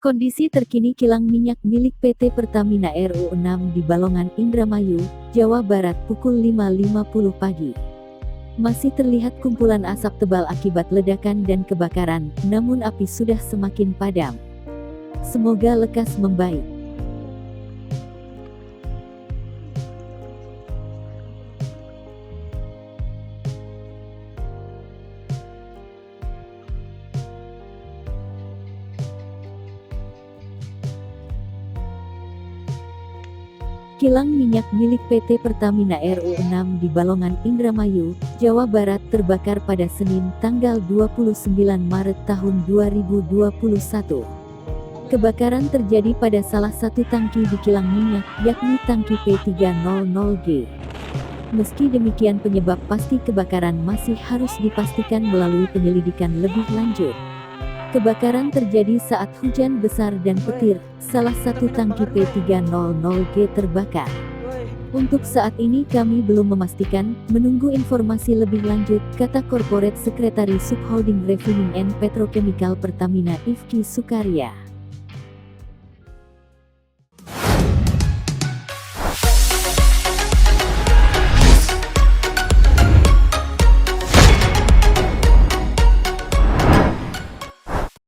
Kondisi terkini kilang minyak milik PT Pertamina RU 6 di Balongan, Indramayu, Jawa Barat pukul 5.50 pagi. Masih terlihat kumpulan asap tebal akibat ledakan dan kebakaran, namun api sudah semakin padam. Semoga lekas membaik. Kilang minyak milik PT Pertamina RU 6 di Balongan, Indramayu, Jawa Barat terbakar pada Senin tanggal 29 Maret tahun 2021. Kebakaran terjadi pada salah satu tangki di kilang minyak, yakni tangki P300G. Meski demikian, penyebab pasti kebakaran masih harus dipastikan melalui penyelidikan lebih lanjut. Kebakaran terjadi saat hujan besar dan petir, salah satu tangki P300G terbakar. Untuk saat ini kami belum memastikan, menunggu informasi lebih lanjut, kata Corporate Secretary Subholding Refining and Petrochemical Pertamina Ifki Sukarya.